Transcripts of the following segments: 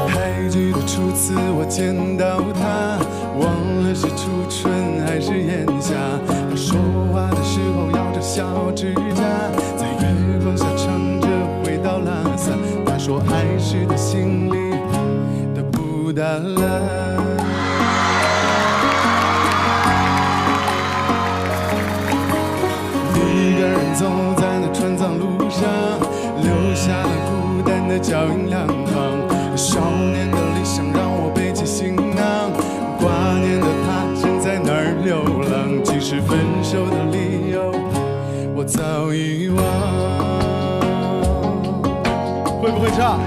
还记得初次我见到他，忘了是初春还是炎夏。他说话的时候咬着小指甲，在月光下唱着回到拉萨。他说爱是他心里的布达拉。一个人走在那川藏路上，留下了孤单的脚印两旁。少年的理想让我背起行囊，挂念的他正在哪儿流浪。其实分手的理由我早遗忘。会不会唱？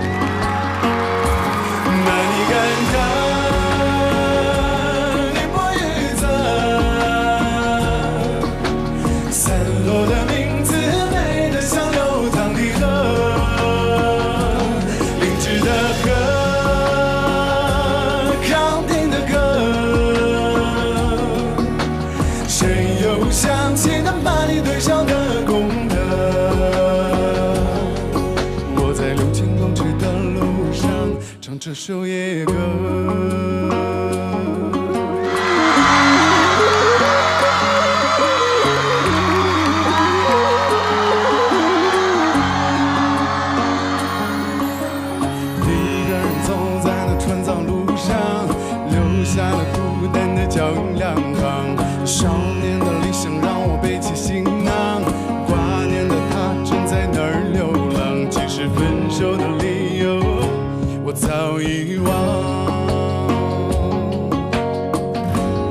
那你敢看？我的名字美得像流淌的河，灵芝的河，康定的歌，谁又想起那把你对笑的功德？我在6000公尺的路上唱这首野歌。下了孤单的脚印两旁，少年的理想让我背起行囊，挂念的他正在哪儿流浪。其实分手的理由我早遗忘。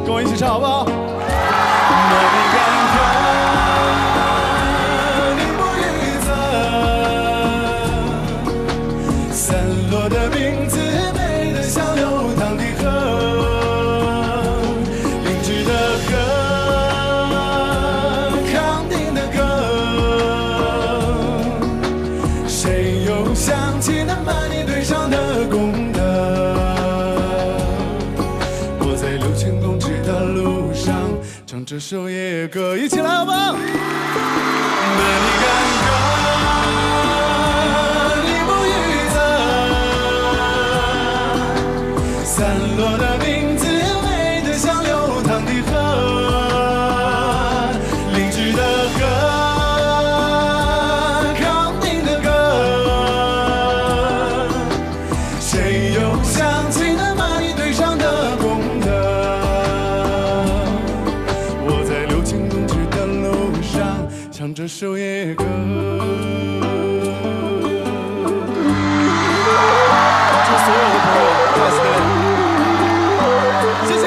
跟我一起唱好不好？那你敢看？你不预测，散落的名字美得像流淌的河。想起那把你对上的功德，我在6000公尺的路上唱这首野歌，一起来好不好？那你敢看？你不预测，散落的名字美得像流淌的河，灵芝的河。想起那把你对上的功德，我在6000公尺的路上唱这首野歌。祝所有的朋友快死了，谢谢。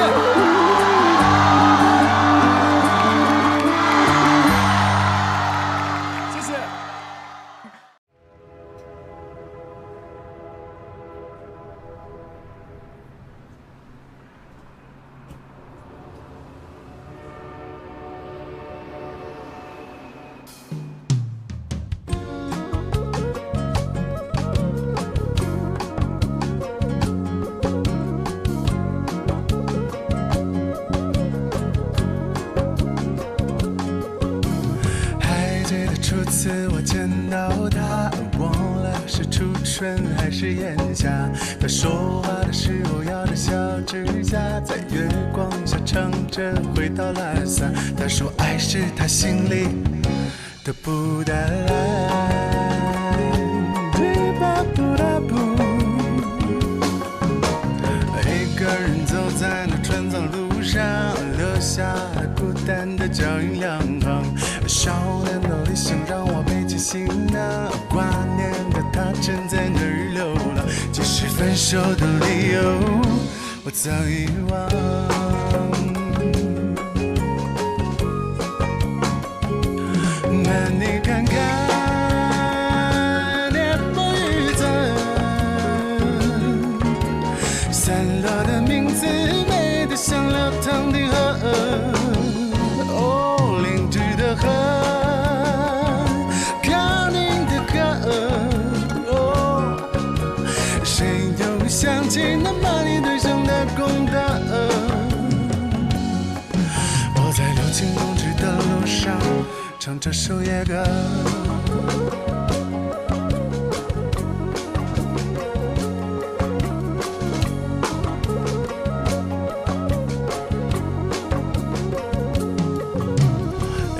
初次我见到他，忘了是初春还是炎夏。他说话的时候咬着小指甲，在月光下唱着回到拉萨。他说爱是他心里的布达拉。一个人走在那川藏路上，留下了孤单的脚印两旁。少年的理想让我背起行囊，挂念的他正在哪儿流浪。即使分手的理由我早遗忘。那你看看，也不预测，散落的名字美得像流淌的河。河，康定的歌，谁又想起那把你对上的功德？唱这首野歌。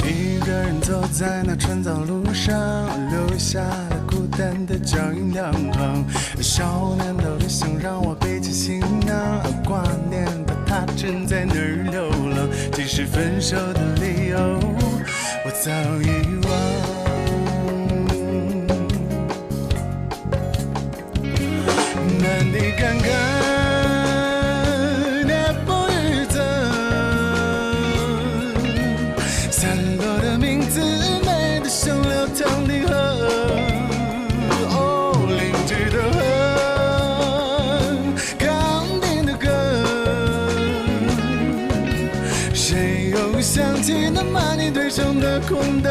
一个人走在那春草路上，留下了孤单的脚印两行。少年的理想让我背起行囊，挂念的他正在那儿流浪。即使分手的理由我早遗忘，那你看看那风雨增，散落的名字美得像流淌的河。哦，凝聚的河，扛定的歌，谁又想起那把你对上的空的？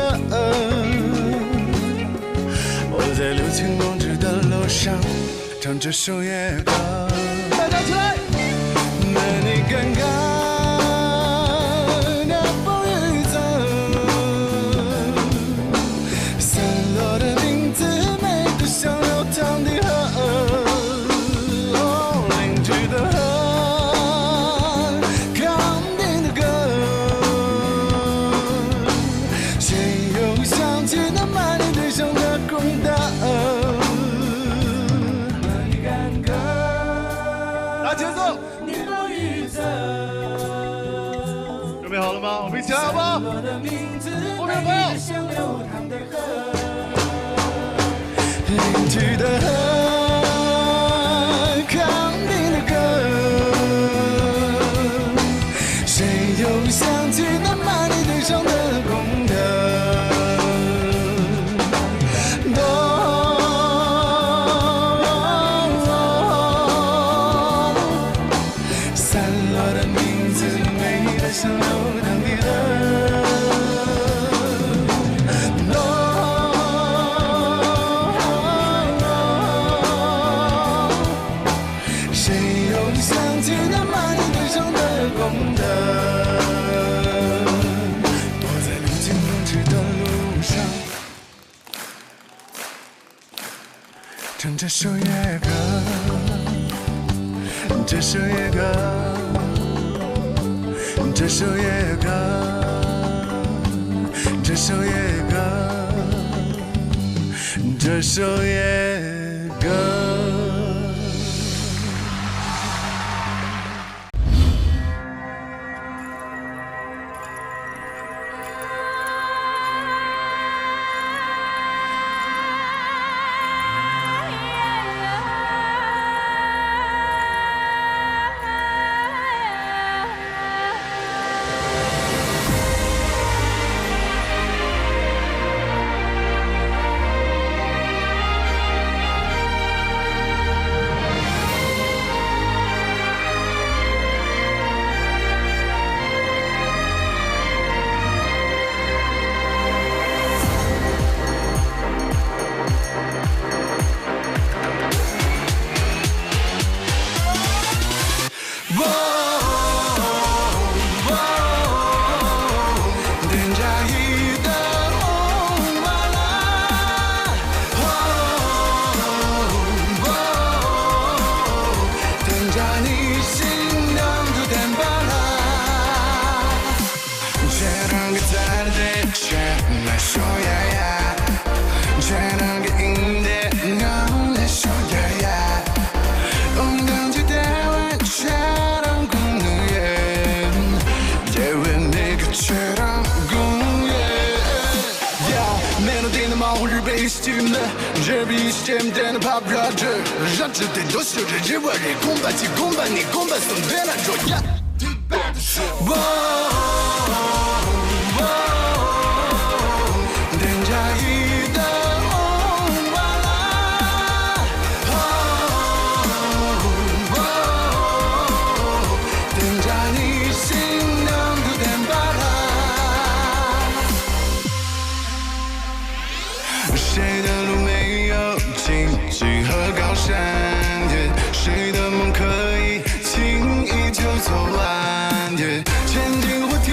我在六轻公尺的楼上唱这首野歌。大家起来！那你看看那风雨增，散落的名字美得像流淌的河。哦，凝聚的河，扛定的歌，谁又想起那把你对上的空的？打节奏，准备好了吗？我们一起来好不好？后面的朋友，凝聚的河，扛定的歌，谁又想起那把你对上的空的？散落的名字美得像流淌的河。谁又想起那把你对上的空的？我在六轻公尺的路上唱这首野歌。这首野歌，这首野歌，这首野歌，这首野歌。这比简单的 pop rock， 让这点都是日我日公办起公办你公办送别那桌呀。天加一的红瓦拉，天加你心能不点巴拉，谁的路没有荆棘和高山，谁的梦可以轻易就走完，前进或停。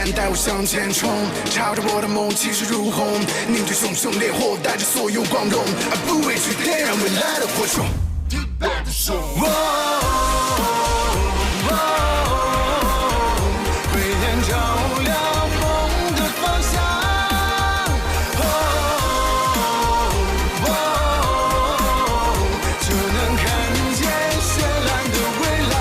线带我向前冲，朝着我的梦气势如虹，凝聚熊熊烈火，带着所有光荣，不畏惧点燃未来的火种。慧眼照亮梦的方向，就能看见绚烂的未来。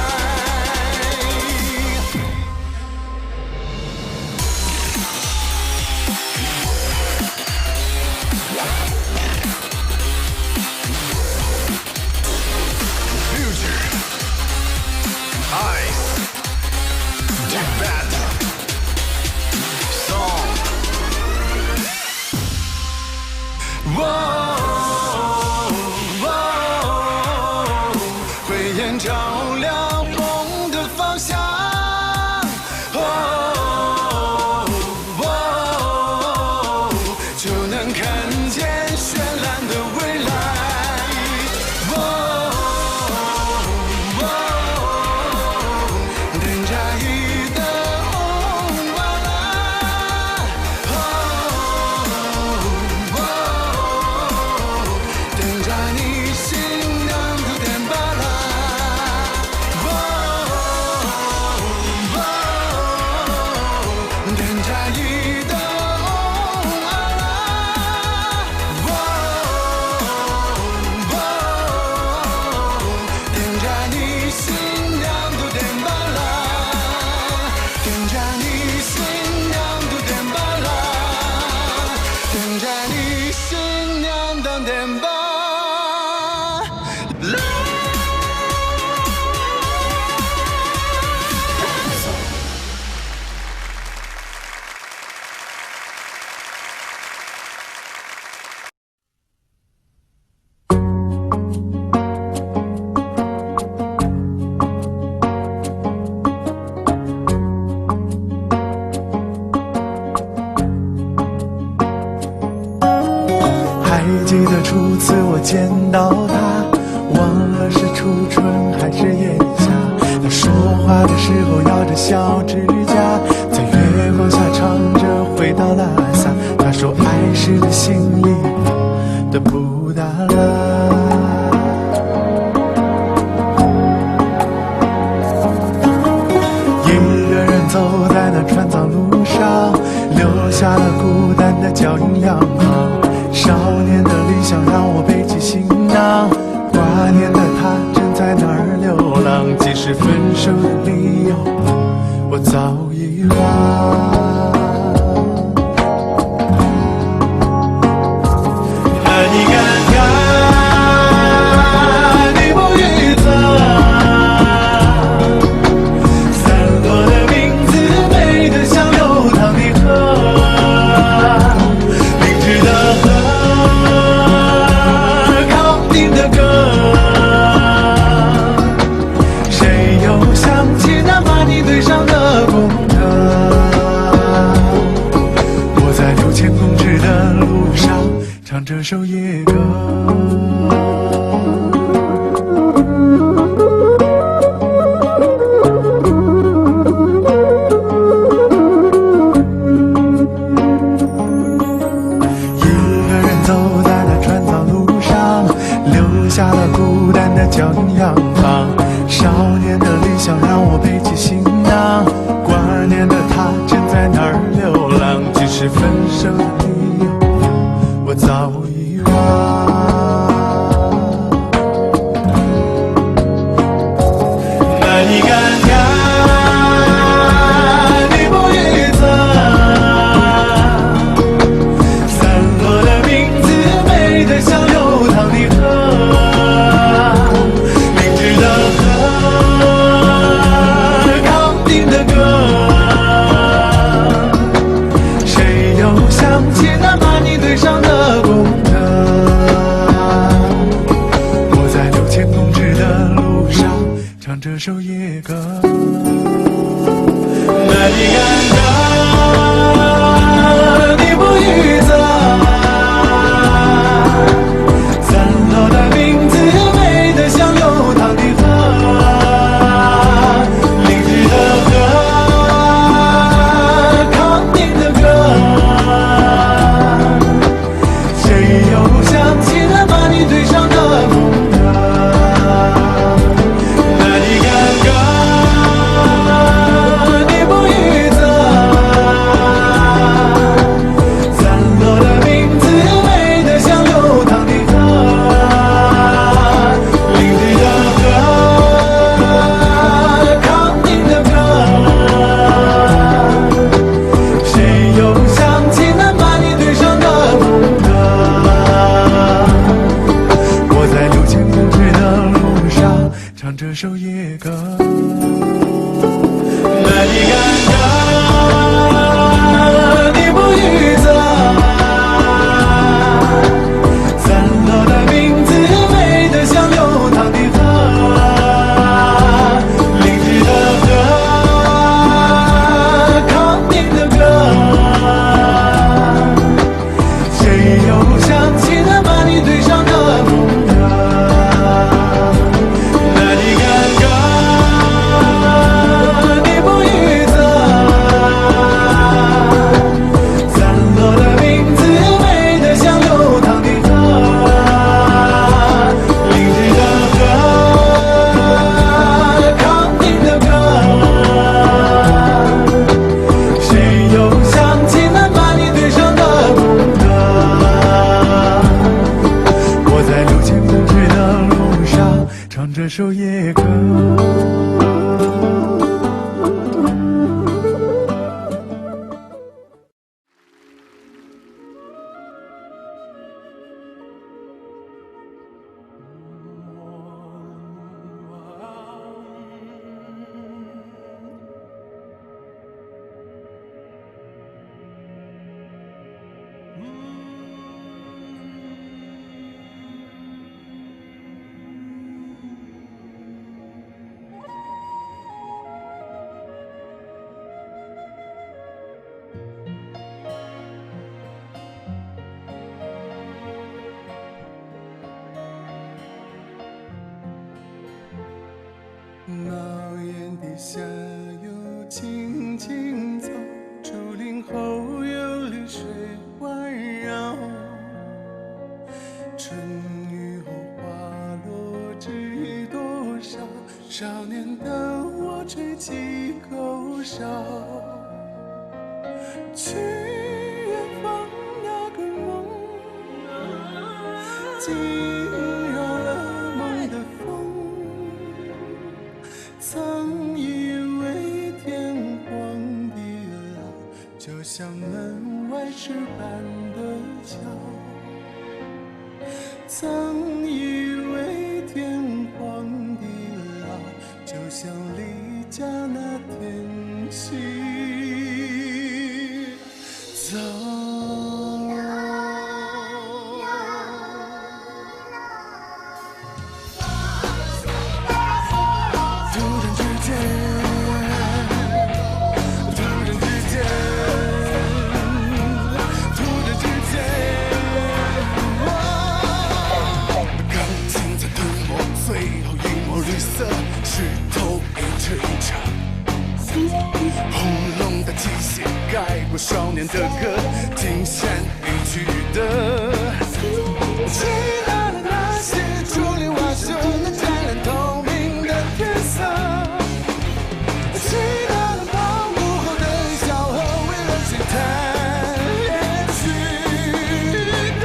慧眼照亮梦的方向，就能看见绚烂的未来。等着一的等着你心亮的点吧啦，等着一的等着你心亮的点吧啦，等着你心亮的点吧啦，等着你心亮的点吧。还记得初次我见到他，忘了是初春还是炎夏。他说话的时候咬着小指甲，在月光下唱着回到拉萨。他说爱是他心里的布达拉。一个人走在那川藏路上，留下了孤单的脚印两行。少年的理想让我背起行囊，挂念的他正在哪儿流浪。即使分手的理由我早遗忘。那你看看你不预测，散落的名字美得像流淌的河，明知的的歌，谁又想起那把你对上的功德？我在6000公尺的路上唱这首夜歌。下了孤单的脚印两行，少年的理想让我背起行囊，挂念的他正在哪儿流浪。即使分手的理由我早遗忘。那你看看你不预测，散落的名字美得像流淌的河，上的功德，我在6000公尺的路上唱这首夜歌。那你看看你不预测，散落的名字美得像流淌的河，明日的河靠茅檐底下有青青草，竹林后有绿水环绕。春雨后花落知多少，少年的我吹起口哨，去远方那个梦，惊扰了梦的风。曾以为天荒地老，就像门外石板的桥。曾以为天荒地老，就像离家那天起走。石头一尺一长，轰隆的机械盖过少年的歌，惊山一曲的。记得那些竹林瓦舍那湛蓝透明的天色，记得那跑步后的笑和为了谁弹也去的。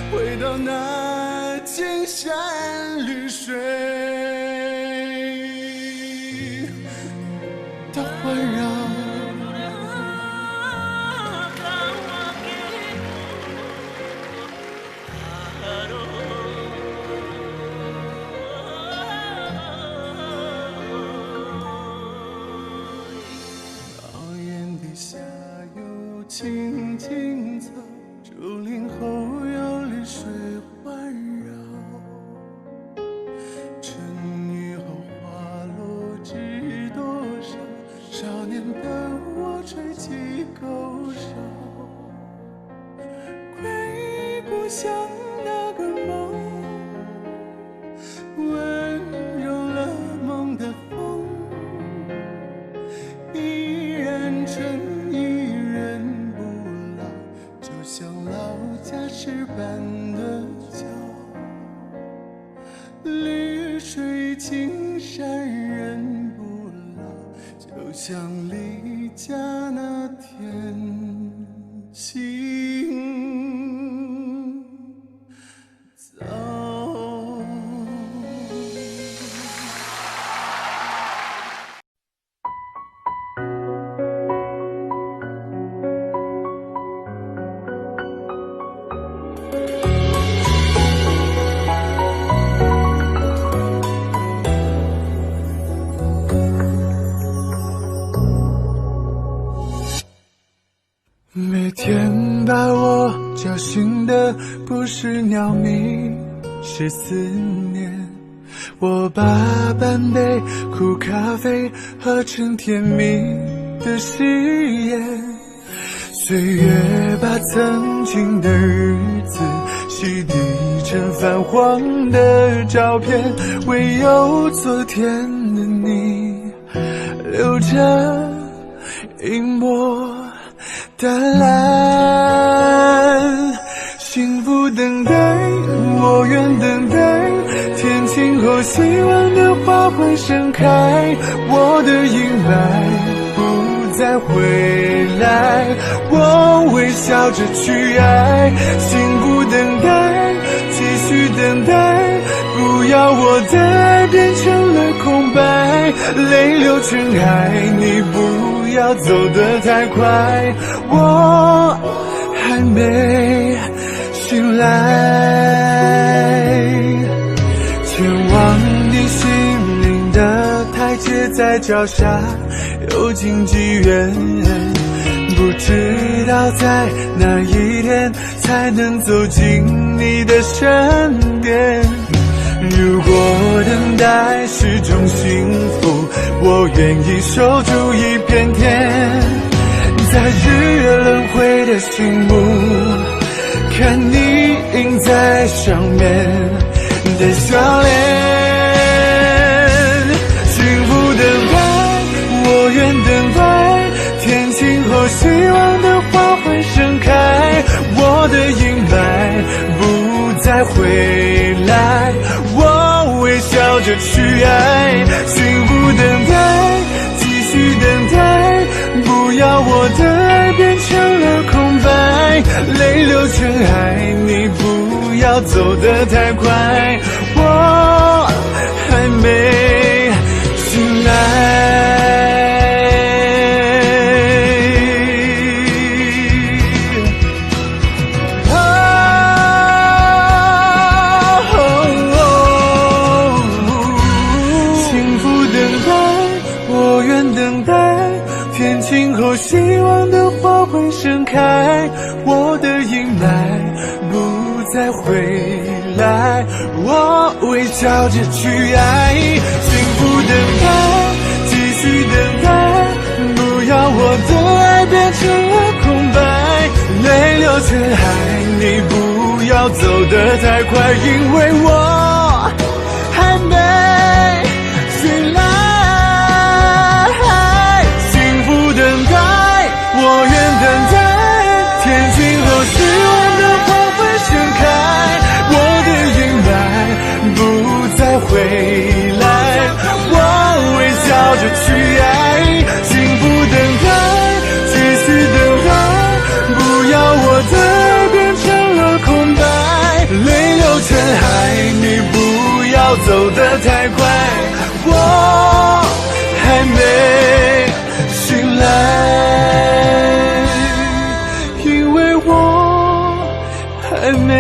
回到那青山绿水的环绕。茅檐底下有青青草，竹林后有绿水环绕。春雨后花落知多少，少年的我吹起口哨，归故乡那个梦，温柔了梦的风，依然纯依然不老，就像老家石板的桥。绿水青山人不老，就像离家那天起走。每天把我叫醒的不是鸟鸣，是思念。我把半杯苦咖啡喝成甜蜜的誓言，岁月把曾经的日子洗涤成泛黄的照片，唯有昨天的你留着一抹淡蓝。幸福等待，我愿等待，天晴后希望的花会盛开，我的阴霾不再回来，我微笑着去爱。幸福等待，继续等待，不要我的爱变成了空白，泪流成海，你不要走得太快，我还没醒来。前往你心灵的台阶，在脚下有荆棘园，不知道在哪一天才能走进你的身边。如果等待是种幸福，我愿意守住一片天，在日月轮回的星幕，看你印在上面的笑脸。幸福等待，我愿等待，天晴后希望的花会盛开，我的阴霾不再回来，我微笑着去爱。幸福等待，继续等待，不要我的爱变成了空白，泪流成海，你不要走得太快，我还没醒来。幸福等待，我愿等待，天晴后希望的花会盛开，我的阴霾不再回来，我微笑着去爱。幸福等待，继续等待，不要我的爱变成了空白，泪流成海，你不要走得太快，因为我还没醒来。幸福等待，我愿等待，天晴后希望的花会盛开，我的阴霾不再回来，我微笑着去爱。幸福等待，继续等待，不要我的爱变成了空白，泪流成海，你不要走得太快，我还没醒来，因为我还没